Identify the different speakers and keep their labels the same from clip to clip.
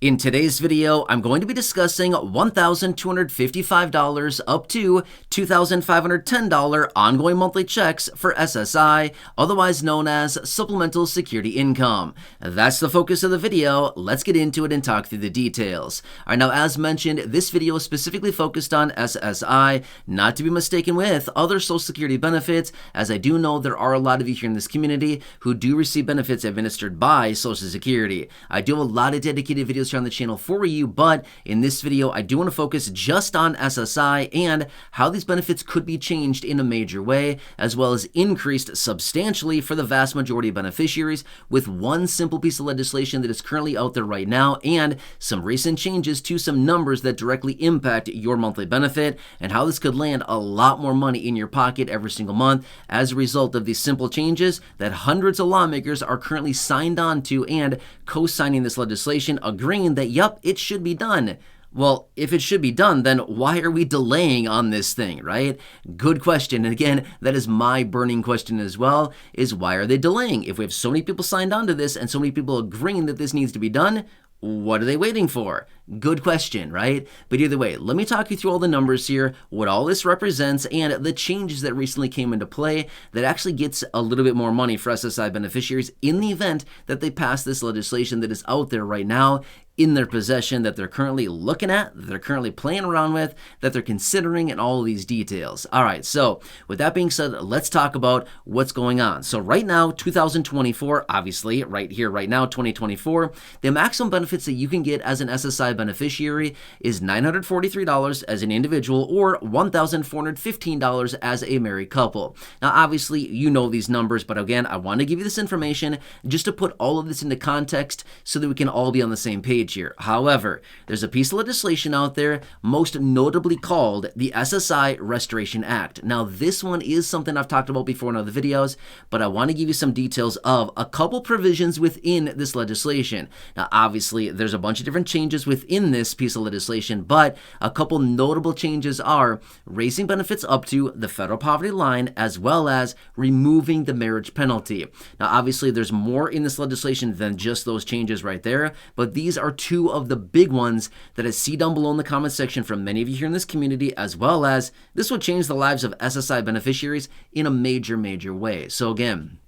Speaker 1: In today's video, I'm going to be discussing $1,255 up to $2,510 ongoing monthly checks for SSI, otherwise known as Supplemental Security Income. That's the focus of the video. Let's get into it and talk through the details. All right, now as mentioned, this video is specifically focused on SSI, not to be mistaken with other Social Security benefits, as I do know there are a lot of you here in this community who do receive benefits administered by Social Security. I do have a lot of dedicated videos here on the channel for you, but in this video I do want to focus just on SSI and how these benefits could be changed in a major way, as well as increased substantially for the vast majority of beneficiaries with one simple piece of legislation that is currently out there right now, and some recent changes to some numbers that directly impact your monthly benefit, and how this could land a lot more money in your pocket every single month as a result of these simple changes that hundreds of lawmakers are currently signed on to and co-signing this legislation, agreeing that, yep, it should be done. Well, if it should be done, then why are we delaying on this thing, right? Good question. And again, that is my burning question as well, is why are they delaying? If we have so many people signed on to this and so many people agreeing that this needs to be done, what are they waiting for? Good question, right? But either way, let me talk you through all the numbers here, what all this represents, and the changes that recently came into play that actually gets a little bit more money for SSI beneficiaries in the event that they pass this legislation that is out there right now in their possession, that they're currently looking at, that they're currently playing around with, that they're considering, and all of these details. All right, so with that being said, let's talk about what's going on. So right now, 2024, obviously, right here, right now, 2024, the maximum benefits that you can get as an SSI beneficiary is $943 as an individual or $1,415 as a married couple. Now, obviously, you know these numbers, but again, I want to give you this information just to put all of this into context so that we can all be on the same page here. However, there's a piece of legislation out there, most notably called the SSI Restoration Act. Now, this one is something I've talked about before in other videos, but I want to give you some details of a couple provisions within this legislation. Now, obviously, there's a bunch of different changes within this piece of legislation, but a couple notable changes are raising benefits up to the federal poverty line, as well as removing the marriage penalty. Now, obviously, there's more in this legislation than just those changes right there, but these are two of the big ones that I see down below in the comment section from many of you here in this community, as well as this will change the lives of SSI beneficiaries in a major way. So again,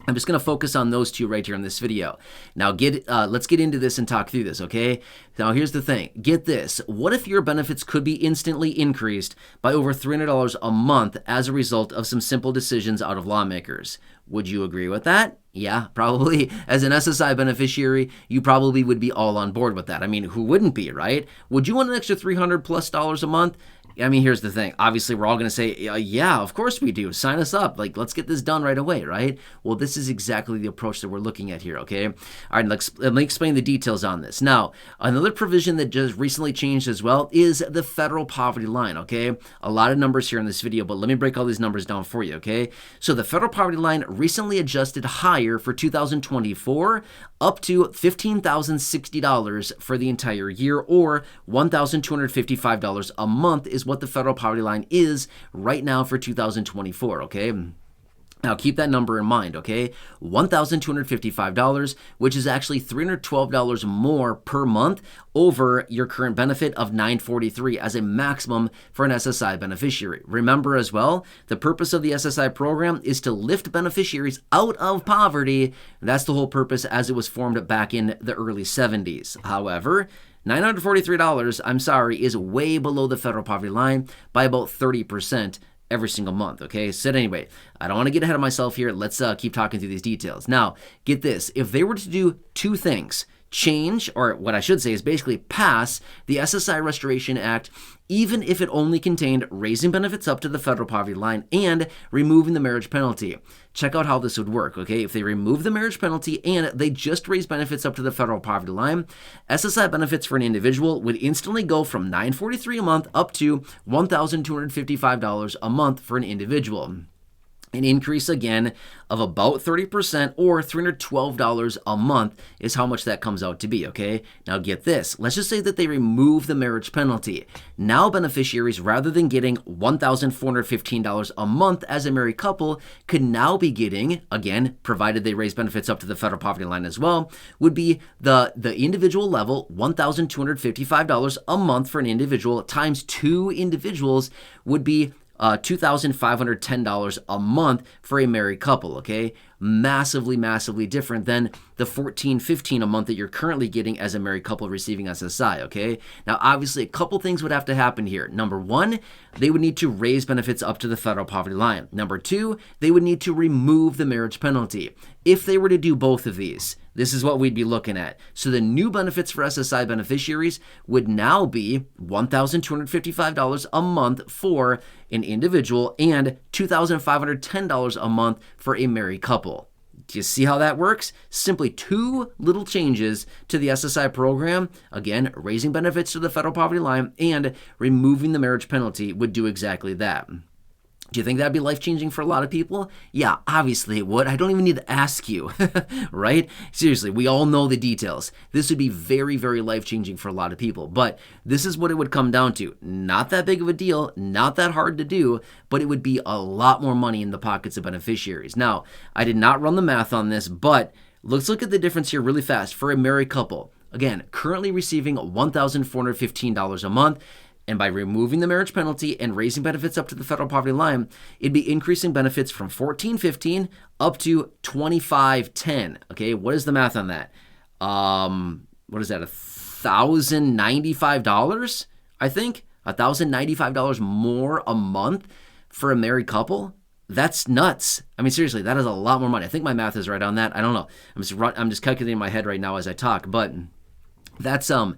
Speaker 1: I'm just going to focus on those two right here in this video. Now, let's get into this and talk through this, okay? Now, here's the thing. Get this. What if your benefits could be instantly increased by over $300 a month as a result of some simple decisions out of lawmakers? Would you agree with that? Yeah, probably. As an SSI beneficiary, you probably would be all on board with that. I mean, who wouldn't be, right? Would you want an extra $300+ a month? I mean, here's the thing. Obviously, we're all going to say, yeah, of course we do. Sign us up. Like, let's get this done right away, right? Well, this is exactly the approach that we're looking at here, okay? All right, let me explain the details on this. Now, another provision that just recently changed as well is the federal poverty line, okay? A lot of numbers here in this video, but let me break all these numbers down for you, okay? So the federal poverty line recently adjusted higher for 2024 up to $15,060 for the entire year, or $1,255 a month is what the federal poverty line is right now for 2024, okay? Now, keep that number in mind, okay? $1,255, which is actually $312 more per month over your current benefit of $943 as a maximum for an SSI beneficiary. Remember as well, the purpose of the SSI program is to lift beneficiaries out of poverty. That's the whole purpose as it was formed back in the early 70s. However, $943, I'm sorry, is way below the federal poverty line by about 30% every single month, okay? So anyway, I don't want to get ahead of myself here. Let's keep talking through these details. Now, get this. If they were to do two things, change, or what I should say is basically pass the SSI Restoration Act, even if it only contained raising benefits up to the federal poverty line and removing the marriage penalty. Check out how this would work, okay? If they remove the marriage penalty and they just raise benefits up to the federal poverty line, SSI benefits for an individual would instantly go from $943 a month up to $1,255 a month for an individual. An increase again of about 30% or $312 a month is how much that comes out to be, okay? Now get this. Let's just say that they remove the marriage penalty. Now beneficiaries, rather than getting $1,415 a month as a married couple, could now be getting, again, provided they raise benefits up to the federal poverty line as well, would be the individual level, $1,255 a month for an individual times 2 individuals would be $2,510 a month for a married couple, okay? Massively, massively different than the $1,415 a month that you're currently getting as a married couple receiving SSI, okay? Now, obviously, a couple things would have to happen here. Number one, they would need to raise benefits up to the federal poverty line. Number two, they would need to remove the marriage penalty. If they were to do both of these, this is what we'd be looking at. So the new benefits for SSI beneficiaries would now be $1,255 a month for an individual and $2,510 a month for a married couple. Do you see how that works? Simply 2 little changes to the SSI program. Again, raising benefits to the federal poverty line and removing the marriage penalty would do exactly that. Do you think that'd be life-changing for a lot of people? Yeah, obviously it would. I don't even need to ask you, right? Seriously, we all know the details. This would be very, very life-changing for a lot of people. But this is what it would come down to. Not that big of a deal, not that hard to do, but it would be a lot more money in the pockets of beneficiaries. Now, I did not run the math on this, but let's look at the difference here really fast. For a married couple, again, currently receiving $1,415 a month, and by removing the marriage penalty and raising benefits up to the federal poverty line, it'd be increasing benefits from $1,415 up to $2,510. Okay, what is the math on that? What is that? $1,095? I think $1,095 more a month for a married couple. That's nuts. I mean, seriously, that is a lot more money. I think my math is right on that. I don't know. I'm just calculating in my head right now as I talk, but that's a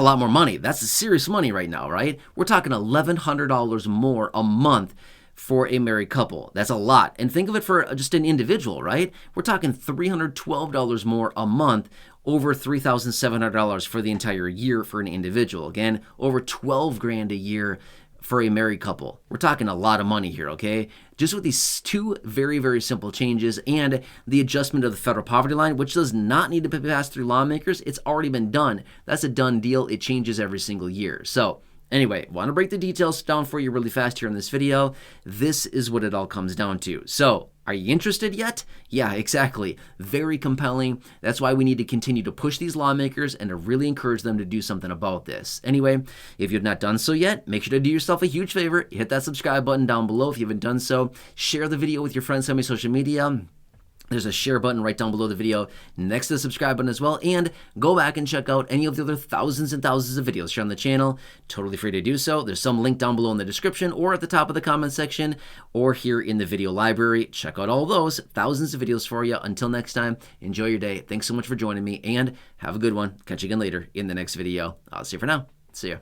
Speaker 1: lot more money. That's serious money right now, right? We're talking $1,100 more a month for a married couple. That's a lot. And think of it for just an individual, right? We're talking $312 more a month, over $3,700 for the entire year for an individual. Again, over $12,000 a year for a married couple. We're talking a lot of money here, okay? Just with these 2 very, very simple changes and the adjustment of the federal poverty line, which does not need to be passed through lawmakers. It's already been done. That's a done deal. It changes every single year. So anyway, want to break the details down for you really fast here in this video. This is what it all comes down to. So are you interested yet? Yeah, exactly. Very compelling. That's why we need to continue to push these lawmakers and to really encourage them to do something about this. Anyway, if you've not done so yet, make sure to do yourself a huge favor. Hit that subscribe button down below if you haven't done so. Share the video with your friends on my social media. There's a share button right down below the video next to the subscribe button as well. And go back and check out any of the other thousands and thousands of videos here on the channel. Totally free to do so. There's some link down below in the description or at the top of the comment section or here in the video library. Check out all those thousands of videos for you. Until next time, enjoy your day. Thanks so much for joining me and have a good one. Catch you again later in the next video. I'll see you for now. See ya.